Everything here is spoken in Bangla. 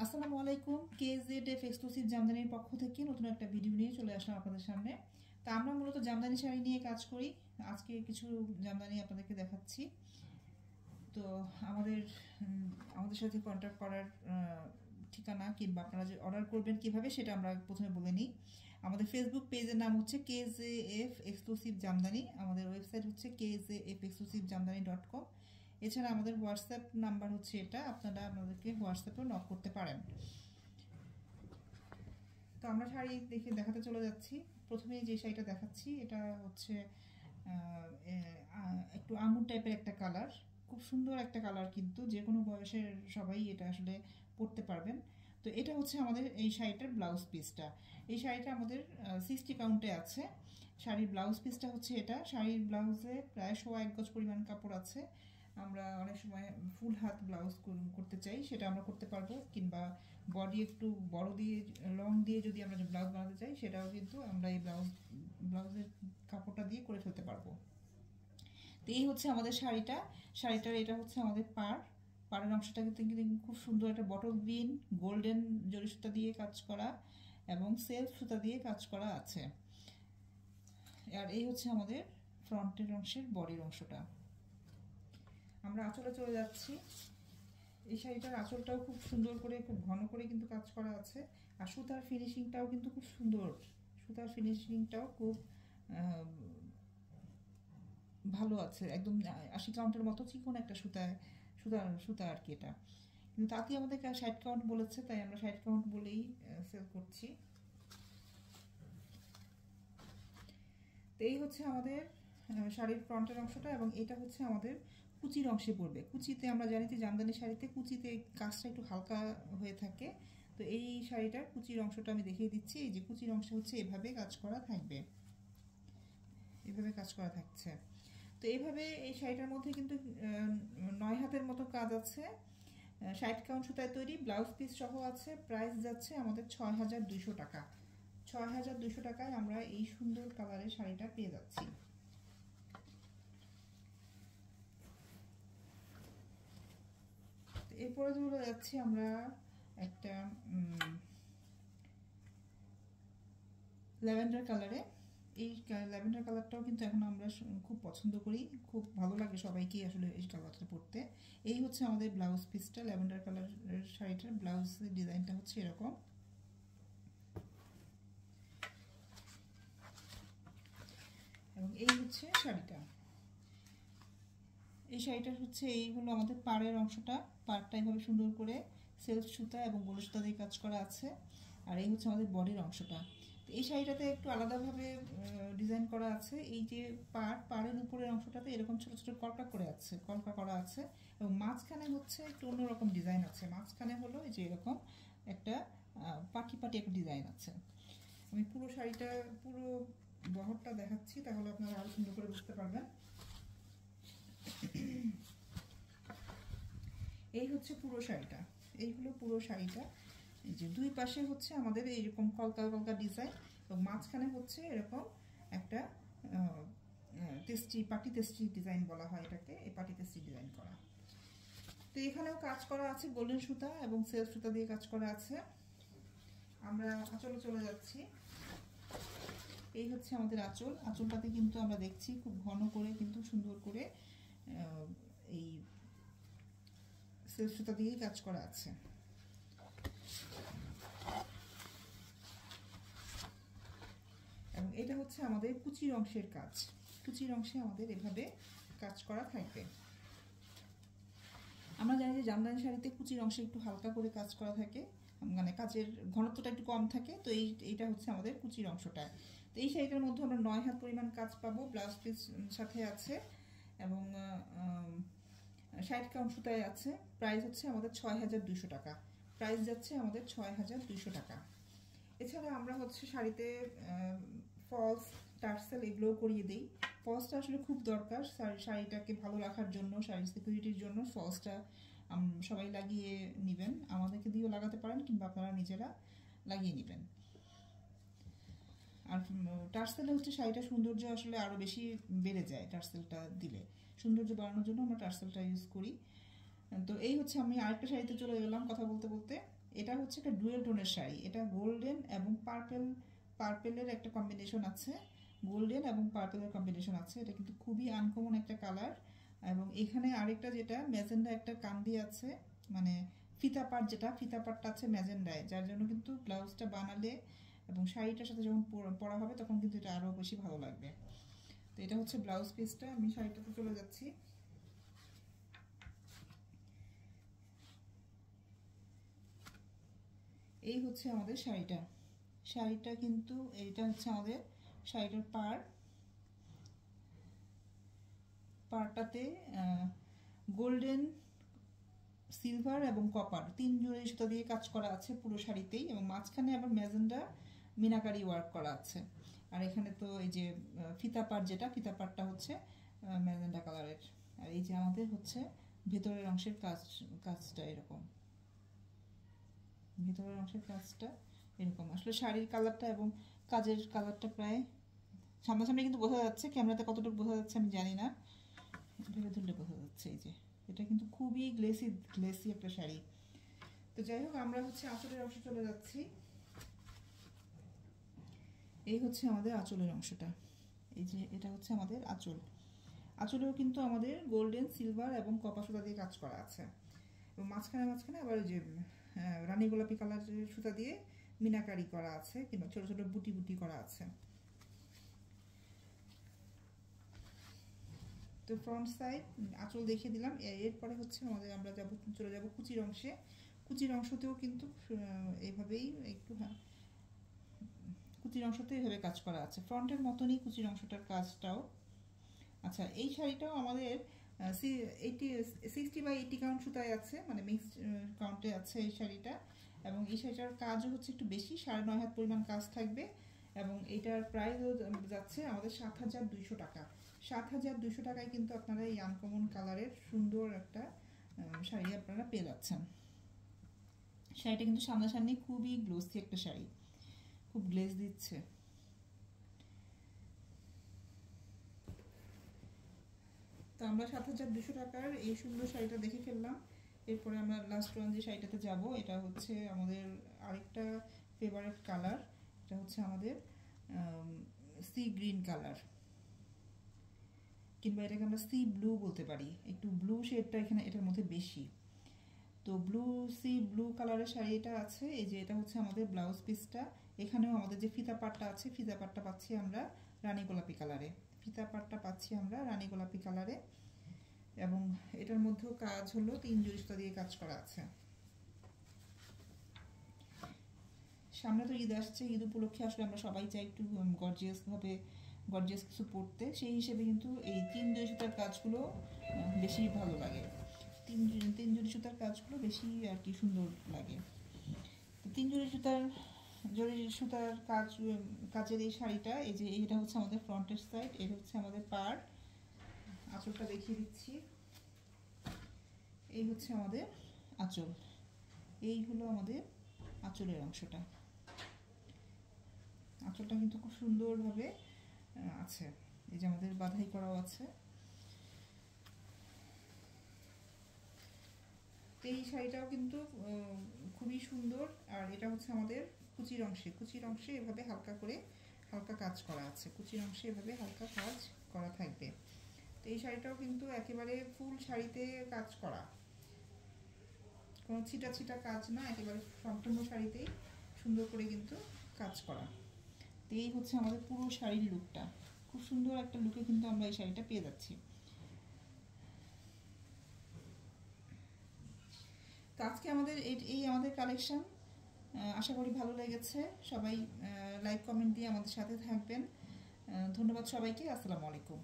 আসসালামু আলাইকুম। KZF এক্সক্লুসিভ জামদানির পক্ষ থেকে নতুন একটা ভিডিও নিয়ে চলে আসলাম আপনাদের সামনে। তা আমরা মূলত জামদানি শাড়ি নিয়ে কাজ করি। আজকে কিছু জামদানি আপনাদেরকে দেখাচ্ছি। তো আমাদের আমাদের সাথে কন্ট্যাক্ট করার ঠিকানা কিংবা আপনারা যে অর্ডার করবেন কিভাবে সেটা আমরা প্রথমে বলে নিই। আমাদের ফেসবুক পেজের নাম হচ্ছে KZF এক্সক্লুসিভ জামদানি। আমাদের ওয়েবসাইট হচ্ছে kzfexclusivejamdani.com। এছাড়া আমাদের হোয়াটসঅ্যাপ নাম্বার হচ্ছে এটা, আপনারা আমাদেরকে হোয়াটসঅ্যাপেও নক করতে পারেন। তো আমরা শাড়ি দেখাতে চলে যাচ্ছি। প্রথমে যে শাড়িটা দেখাচ্ছি এটা হচ্ছে একটু আঙুর টাইপের একটা কালার, খুব সুন্দর একটা কালার, কিন্তু যে কোনো বয়সের সবাই এটা আসলে পরতে পারবেন। তো এটা হচ্ছে আমাদের এই শাড়িটার ব্লাউজ পিসটা। এই শাড়িটা আমাদের 60 কাউন্টে আছে। শাড়ির ব্লাউজ পিসটা হচ্ছে এটা। শাড়ির ব্লাউজে প্রায় 1 গজ পরিমাণ কাপড় আছে। আমরা অনেক সময় ফুল হাত ব্লাউজ করতে চাই, সেটা আমরা করতে পারবো, কিংবা বডি একটু বড় দিয়ে লং দিয়ে যদি আমরা ব্লাউজ বানাতে চাই সেটাও কিন্তু আমরা এই ব্লাউজের কাপড়টা দিয়ে করে ফেলতে পারবো। তো এই হচ্ছে আমাদের শাড়িটার এটা হচ্ছে আমাদের পাড়ের অংশটা কিন্তু খুব সুন্দর একটা বটল গ্রিন গোল্ডেন জরি সুতা দিয়ে কাজ করা এবং সেলফ সুতা দিয়ে কাজ করা আছে। আর এই হচ্ছে আমাদের ফ্রন্টের অংশের বডির অংশটা। আমরা আঁচলে চলে যাচ্ছি। এই শাড়িটার আঁচলটাও খুব সুন্দর করে, খুব ঘন করে কিন্তু কাজ করা আছে। আর সুতার ফিনিশিংটাও কিন্তু খুব সুন্দর, সুতার ফিনিশিংটাও খুব ভালো আছে। একদম 80 কাউন্টের মতো চিকন একটা সুতা আর কি এটা। কিন্তু তাতেই আমাদেরকে 60 কাউন্ট বলেছে, তাই আমরা 60 কাউন্ট বলেই সেল করছি। তো এই হচ্ছে আমাদের শাড়ির ফ্রন্টের অংশটা, এবং এটা হচ্ছে আমাদের কুচির অংশে পড়বে। কুচিতে আমরা জানি যে জামদানি শাড়িতে কুচিতে কাজটা একটু হালকা হয়ে থাকে। তো এই শাড়িটার কুচির অংশটা আমি দেখিয়ে দিচ্ছি। এই যে কুচির অংশ হচ্ছে এভাবে কাজ করা থাকবে, এভাবে কাজ করা থাকছে। তো এইভাবে এই শাড়িটার মধ্যে কিন্তু 9 হাতের মতো কাজ আছে। 60 কাউন্ট সুতায় তৈরি, ব্লাউজ পিস সহ আছে। প্রাইস যাচ্ছে আমাদের 6200 টাকা। 6200 টাকায় আমরা এই সুন্দর কালারের শাড়িটা পেয়ে যাচ্ছি। এরপরে চলে যাচ্ছি আমরা একটা ল্যাভেন্ডার কালারে। এই ল্যাভেন্ডার কালারটাও কিন্তু এখন আমরা খুব পছন্দ করি, খুব ভালো লাগে সবাইকেই আসলে এই কালারটা পরতে। এই হচ্ছে আমাদের ব্লাউজ পিসটা। ল্যাভেন্ডার কালারের শাড়িটার ব্লাউজ ডিজাইনটা হচ্ছে এরকম, এবং এই হচ্ছে শাড়িটা। এই শাড়িটার হচ্ছে এই হলো আমাদের পাড়ের অংশটা। পাড়টা এইভাবে সুন্দর করে সেলফ সুতা এবং গোল সুতা দিয়ে কাজ করা আছে। আর এই হচ্ছে আমাদের বডির অংশটা। তো এই শাড়িটাতে একটু আলাদাভাবে ডিজাইন করা আছে। এই যে পাড়ের উপরের অংশটাতে এরকম ছোট ছোট কলকা করা আছে, এবং মাঝখানে হচ্ছে একটু অন্যরকম ডিজাইন আছে। মাঝখানে হলো এই যে এরকম একটা পাটি একটা ডিজাইন আছে। আমি পুরো শাড়িটা পুরো বহরটা দেখাচ্ছি, তাহলে আপনারা আরো সুন্দর করে বুঝতে পারবেন। এই হচ্ছে পুরো শাড়িটা, এই হলো পুরো শাড়িটা। এই যে দুই পাশে হচ্ছে আমাদের এইরকম কলকা ডিজাইন, এবং মাঝখানে হচ্ছে এরকম একটা পাটি তেস্টি ডিজাইন বলা হয় এটাকে, এই পাটি তেস্টি ডিজাইন করা। তো এখানেও কাজ করা আছে গোল্ডেন সুতা এবং সেলফ সুতা দিয়ে কাজ করা আছে। আমরা আঁচলে চলে যাচ্ছি। এই হচ্ছে আমাদের আঁচলটাতে কিন্তু আমরা দেখছি খুব ঘন করে কিন্তু সুন্দর করে এই সেলফ সুতা দিয়েই কাজ করা আছে। এবং এটা হচ্ছে আমাদের কুচির অংশের কাজ। কুচির অংশে আমাদের এভাবে কাজ করা থাকবে। আমরা জানি যে জামদানি শাড়িতে কুচির অংশে একটু হালকা করে কাজ করা থাকে, মানে কাজের ঘনত্বটা একটু কম থাকে। তো এইটা হচ্ছে আমাদের কুচির অংশটা। তো এই শাড়িটার মধ্যে আমরা 9 হাত পরিমাণ কাজ পাবো, ব্লাউজ পিস সাথে আছে, এবং 60 কাউন্ট সুতায় আছে। প্রাইস হচ্ছে আমাদের 6200 টাকা। প্রাইস যাচ্ছে আমাদের 6200 টাকা। এছাড়া আমরা হচ্ছে শাড়িতে ফলস টার্সেল এগুলোও করিয়ে দিই। ফলসটা আসলে খুব দরকার শাড়িটাকে ভালো রাখার জন্য, শাড়ির সিকিউরিটির জন্য ফলসটা সবাই লাগিয়ে নেবেন। আমাদেরকে দিয়েও লাগাতে পারেন, কিংবা আপনারা নিজেরা লাগিয়ে নেবেন। আর টার্সেলে হচ্ছে শাড়িটার সৌন্দর্য আসলে আরও বেশি বেড়ে যায়। টার্সেলটা দিলে সৌন্দর্য বাড়ানোর জন্য আমরা টার্সেলটা ইউজ করি। তো এই হচ্ছে, আমি আরেকটা শাড়িতে চলে গেলাম কথা বলতে বলতে। এটা হচ্ছে একটা ডুয়েল টোনের শাড়ি, এটা গোল্ডেন এবং পার্পেলের একটা কম্বিনেশন আছে, গোল্ডেন এবং পার্পেলের কম্বিনেশন আছে। এটা কিন্তু খুবই আনকমন একটা কালার। এবং এখানে আরেকটা যেটা ম্যাজেন্ডা একটা কান্দি আছে, মানে ফিতা পাটটা আছে ম্যাজেন্ডায়, যার জন্য কিন্তু ব্লাউজটা বানালে এবং শাড়িটার সাথে যখন পরা হবে তখন কিন্তু এটা আরও বেশি ভালো লাগবে। তো এটা হচ্ছে ব্লাউজ পিসটা। আমি শাড়িটাতে চলে যাচ্ছি। এই হচ্ছে আমাদের শাড়িটা কিন্তু এইটা হচ্ছে আমাদের শাড়িটার পাড়টাতে গোল্ডেন, সিলভার এবং কপার 3 জোড়া সুতা দিয়ে কাজ করা আছে পুরো শাড়িতেই, এবং মাঝখানে আবার ম্যাজেন্ডা মিনাকারি ওয়ার্ক করা আছে। আর এখানে তো এই যে ফিতা পাড়টা হচ্ছে ম্যাজেন্ডা কালারের। আর এই যে আমাদের হচ্ছে ভেতরের অংশের কাজটা এরকম, আসলে শাড়ির কালারটা এবং কাজের কালারটা প্রায় সামনাসামনি কিন্তু বোঝা যাচ্ছে, ক্যামেরাতে কতটুকু বোঝা যাচ্ছে আমি জানি না, ভেবে ধরলে বোঝা যাচ্ছে। এই যে এটা কিন্তু খুবই গ্লেসি একটা শাড়ি। তো যাই হোক, আমরা হচ্ছে আঁচলের অংশে চলে যাচ্ছি। এই হচ্ছে আমাদের আঁচলের অংশটা। এই যে এটা হচ্ছে আমাদের আঁচলেও কিন্তু আমাদের গোল্ডেন, সিলভার এবং কপার সুতা দিয়ে কাজ করা আছে, এবং মাঝখানে আবার যে রানী গোলাপি কালারের সুতা দিয়ে মিনাকারি করা আছে, কিংবা ছোট ছোট বুটি করা আছে। তো ফ্রন্ট সাইড আঁচল দেখিয়ে দিলাম। এরপরে হচ্ছে আমরা চলে যাব কুচির অংশে। কুচির অংশতেও কিন্তু এইভাবেই কুচির অংশতেও এইভাবে কাজ করা আছে, ফ্রন্টের মতনই কুচির অংশটার কাজটাও। আচ্ছা, এই শাড়িটাও আমাদের 60/80 কাউন্ট সুতায় আছে, মানে মিক্সড কাউন্টে আছে এই শাড়িটা। এবং এই শাড়িটার কাজও হচ্ছে একটু বেশি, 9.5 হাত পরিমাণ কাজ থাকবে। এবং এটার প্রাইস যাচ্ছে আমাদের 7,200 টাকা। 7,200 টাকায় কিন্তু আপনারা এই আনকমন কালারের সুন্দর একটা শাড়ি আপনারা পেয়ে যাচ্ছেন। শাড়িটা কিন্তু সামনাসামনি খুবই গ্লোসি একটা শাড়ি, খুব গ্লেজ দিচ্ছে। তো আমরা 7,200 টাকার এই সুন্দর শাড়িটা দেখে ফেললাম। এরপরে আমরা লাস্ট ওয়ান যে শাড়িটাতে যাব, এটা হচ্ছে আমাদের আরেকটা ফেভারিট কালার। এটা হচ্ছে আমাদের সি গ্রিন কালার, কিংবা এটাকে আমরা সি ব্লু বলতে পারি। একটু ব্লু শেডটা এখানে এটার মধ্যে বেশি। তো সি ব্লু কালারের শাড়িটা আছে। এই যে এটা হচ্ছে আমাদের ব্লাউজ পিসটা। এখানেও আমাদের যে ফিতা পাটটা আছে, ফিতা পাটটা পাচ্ছি আমরা রানী গোলাপি কালারে। এবং এটার মধ্যেও কাজ হলো 3 জড়ি সুতা দিয়ে কাজ করা আছে। সামনে তো ঈদ আসছে, ঈদ উপলক্ষে আসলে আমরা সবাই চাই একটু গর্জিয়াস কিছু পরতে, সেই হিসেবে কিন্তু এই 3 জড়ি সুতার কাজগুলো বেশি ভালো লাগে। 3 জড়ি সুতার কাজগুলো বেশি আর কি সুন্দর লাগে। 3 জড়ি সুতার কাজের এই শাড়িটা, এই যে এটা হচ্ছে আমাদের ফ্রন্টের সাইড, এটা হচ্ছে আমাদের পাড়। আঁচলটা দেখিয়ে দিচ্ছি। এই হচ্ছে আমাদের আঁচল, এই হলো আমাদের আঁচলের অংশটা। আঁচলটা কিন্তু খুব সুন্দরভাবে আছে, এই যে আমাদের বাঁধাই করাও আছে। এই শাড়িটাও কিন্তু খুবই সুন্দর। আর এটা হচ্ছে আমাদের কুচির অংশে এভাবে হালকা কাজ করা আছে, কুচির অংশে এভাবে হালকা কাজ করা থাকবে। তো এই শাড়িটাও কিন্তু একেবারে ফুল শাড়িতে কাজ করা, কোনো ছিটা কাজ না, একেবারে সম্পূর্ণ শাড়িতেই সুন্দর করে কিন্তু কাজ করা। তো এই হচ্ছে আমাদের পুরো শাড়ির লুকটা, খুব সুন্দর একটা লুকে কিন্তু আমরা এই শাড়িটা পেয়ে যাচ্ছি। তো আজকে আমাদের আমাদের কালেকশন আশা করি ভালো লেগেছে। সবাই লাইক কমেন্ট দিয়ে আমাদের সাথে থাকবেন। ধন্যবাদ সবাইকে। আসসালামু আলাইকুম।